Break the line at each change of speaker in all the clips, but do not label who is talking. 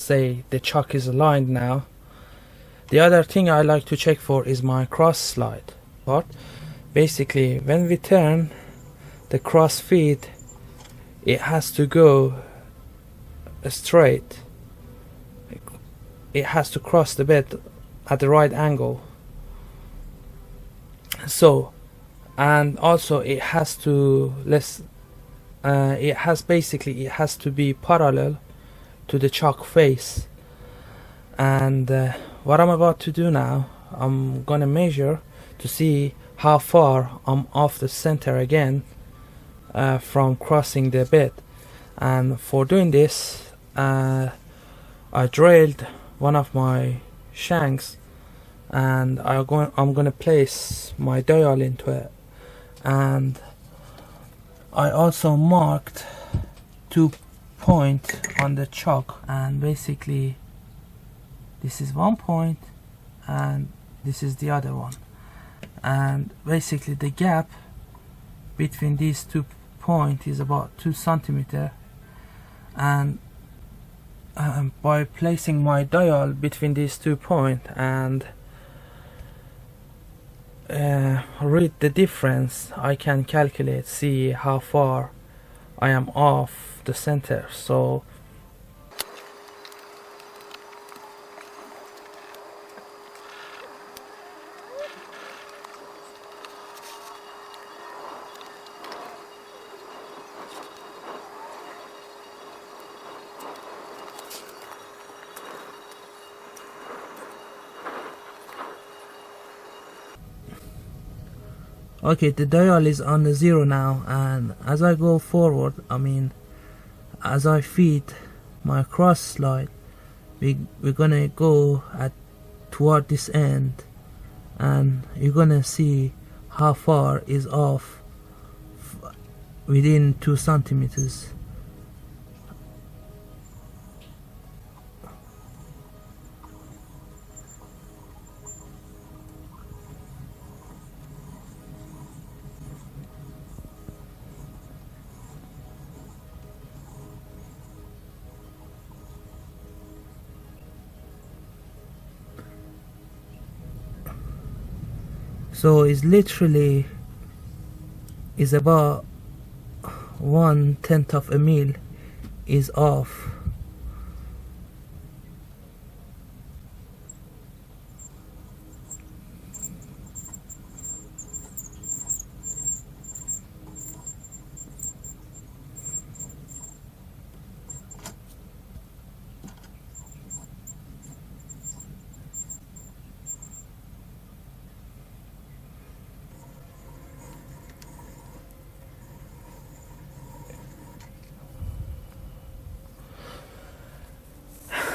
say the chuck is aligned now. The other thing I like to check for is my cross slide part. Basically, when we turn the cross feed, it has to go straight. It has to cross the bed at the right angle. So, and also it has to it has to be parallel to the chuck face. And what I'm about to do now, I'm gonna measure to see how far I'm off the center again from crossing the bed. And for doing this, I drilled one of my shanks, and I'm gonna place my dial into it. And I also marked 2 points on the chuck, and basically this is 1 point and this is the other one. And basically the gap between these 2 points is about 2 centimeters. And by placing my dial between these 2 points and read the difference, I can calculate, see how far I am off the center. So okay, the dial is on the 0 now, and as I go forward, as I feed my cross slide, we're gonna go toward this end, and you're gonna see how far is off within 2 centimeters. So it's literally is about 1/10 of a mil is off.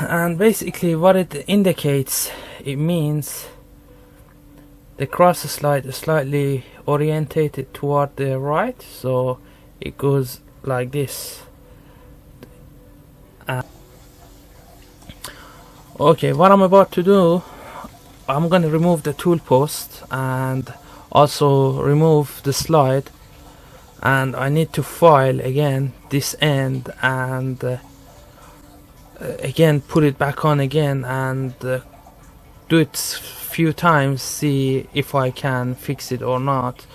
And basically what it indicates, it means the cross slide is slightly orientated toward the right, so it goes like this. Okay, what I'm about to do, I'm gonna remove the tool post and also remove the slide, and I need to file again this end and again put it back on again, and do it few times, see if I can fix it or not.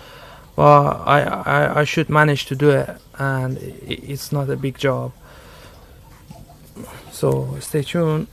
Well, I should manage to do it, and it's not a big job, so stay tuned.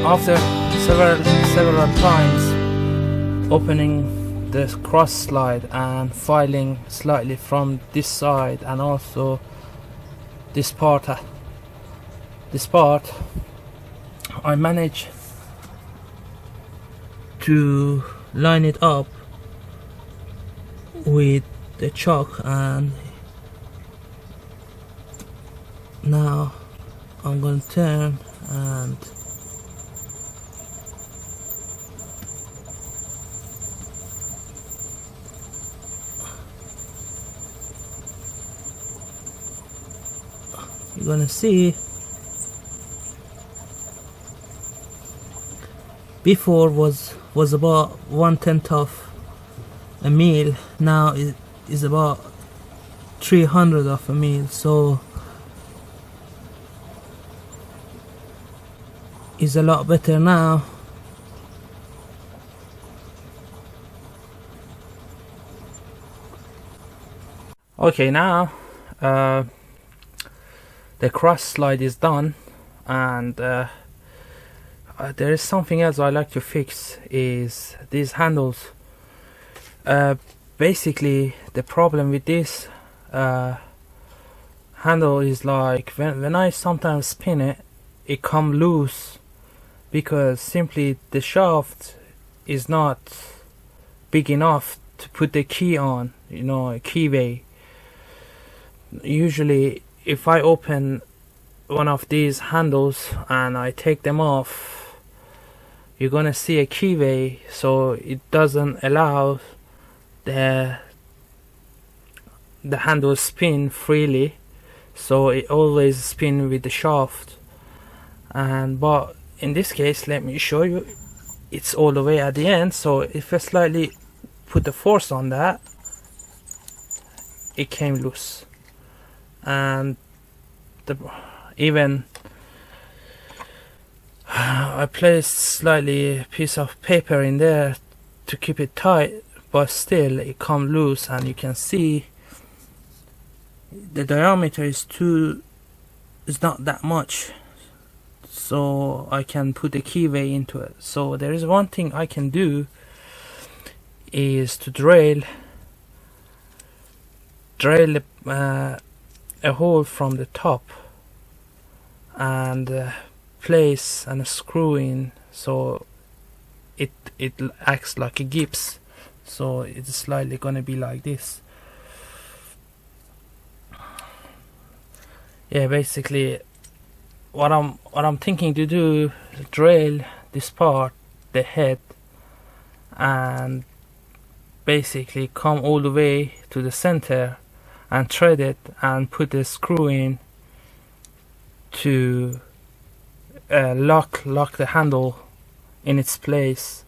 after several times opening the cross slide and filing slightly from this side and also this part, I managed to line it up with the chalk, and now I'm going to turn and you're gonna see before was about 1/10 of a mil, now it is about 300 of a mil, so it's a lot better now. Okay, now the cross slide is done, and there is something else I like to fix, is these handles. Basically the problem with this handle is like when I sometimes spin it, it come loose because simply the shaft is not big enough to put the key on, you know, a keyway. Usually if I open one of these handles and I take them off, you're gonna see a keyway, so it doesn't allow the handle spin freely, so it always spin with the shaft. And but in this case, let me show you, it's all the way at the end, so if I slightly put the force on that, it came loose. And even I placed slightly a piece of paper in there to keep it tight, but still it come loose, and you can see the diameter is not that much, so I can put the keyway into it. So there is one thing I can do, is to drill a hole from the top and place and a screw in, so it acts like a gips, so it's slightly gonna be like this. Yeah, basically what I'm thinking to do is drill this part, the head, and basically come all the way to the center and thread it and put the screw in to lock the handle in its place.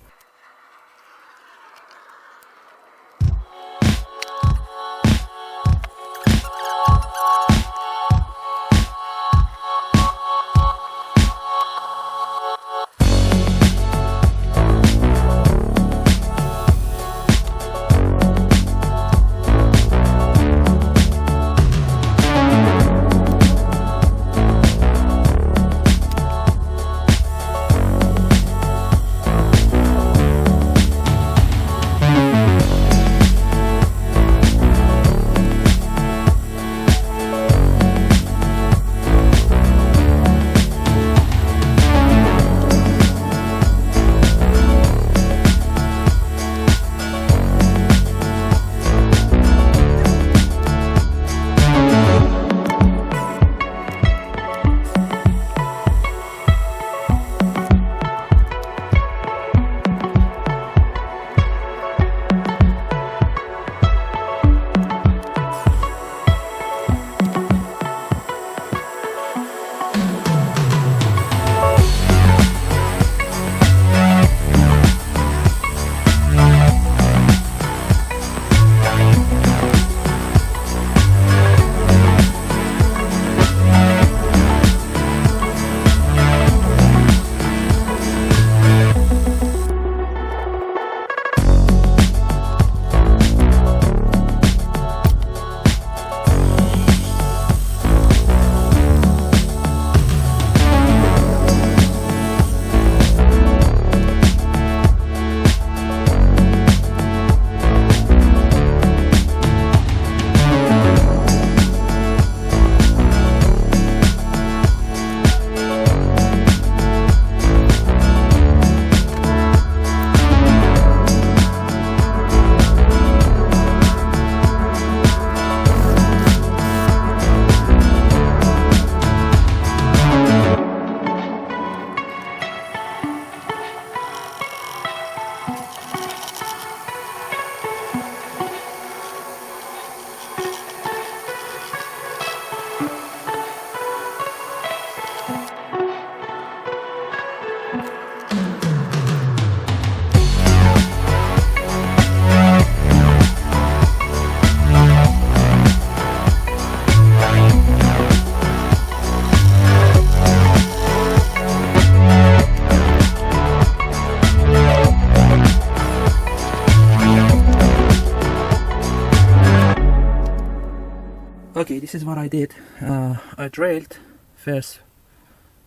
Okay, this is what I did. I drilled first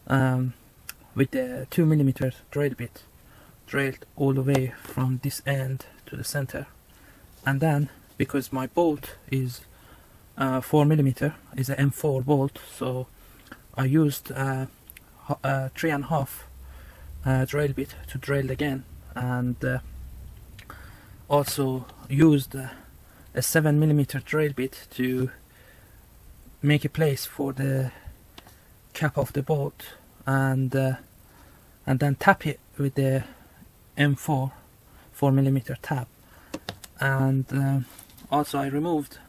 with the 2mm drill bit, drilled all the way from this end to the center, and then because my bolt is 4mm, is an M4 bolt, so I used 3.5 drill bit to drill again, and also used a 7mm drill bit to make a place for the cap of the bolt, and then tap it with the M4 4mm tap. And also I removed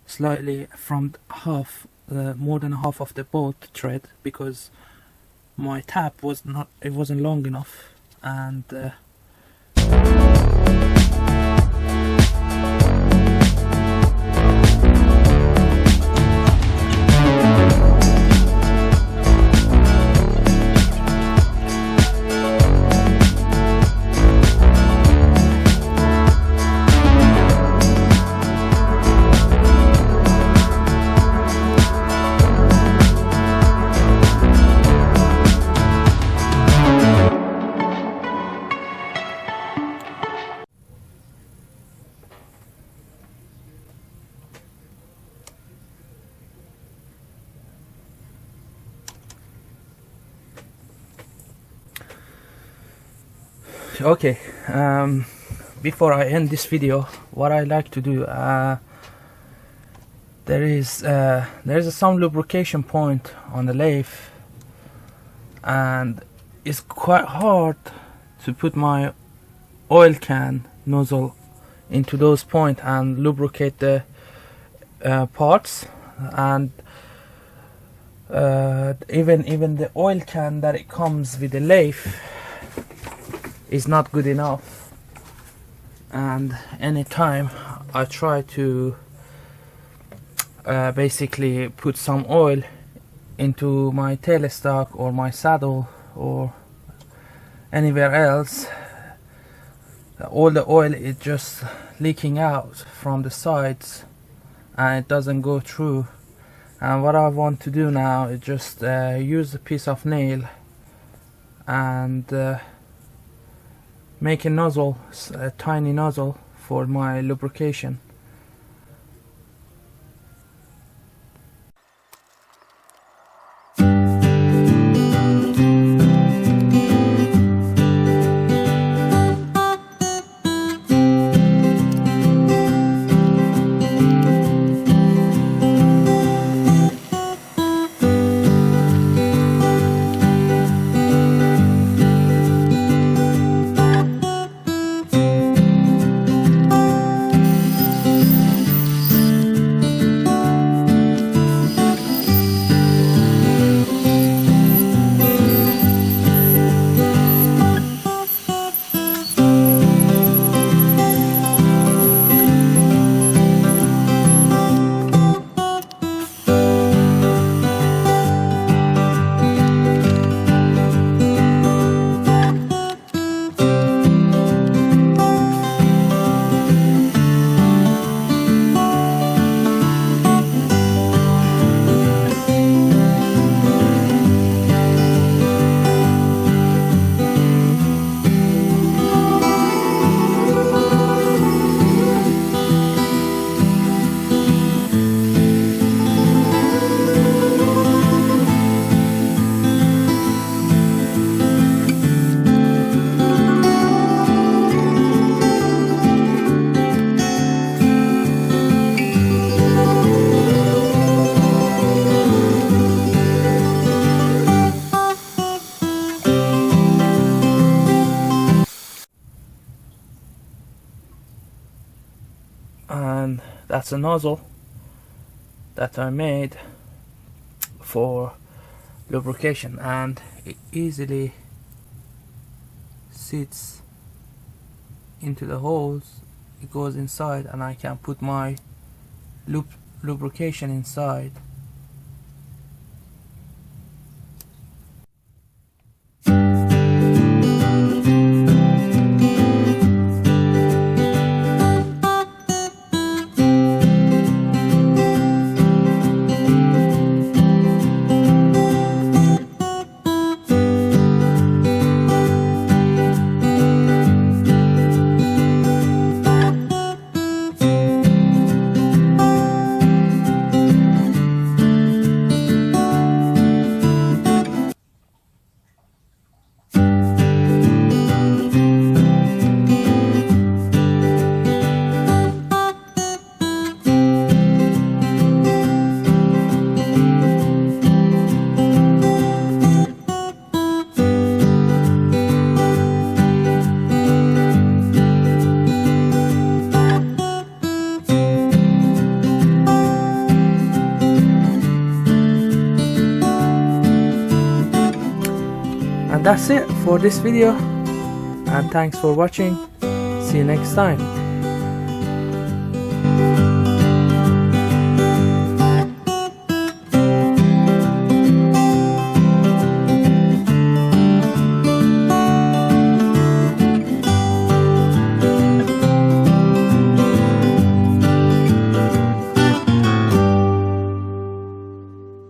slightly from half, more than half of the bolt thread, because my tap wasn't long enough, and okay, before I end this video, what I like to do, there is some lubrication point on the lathe, and it's quite hard to put my oil can nozzle into those points and lubricate the parts, and even the oil can that it comes with the lathe is not good enough. And anytime I try to basically put some oil into my tailstock or my saddle or anywhere else, all the oil is just leaking out from the sides and it doesn't go through. And what I want to do now is just use a piece of nail and make a nozzle, a tiny nozzle for my lubrication. And that's a nozzle that I made for lubrication, and it easily sits into the holes. It goes inside and I can put my lubrication inside. And that's it for this video, and thanks for watching. See you next time.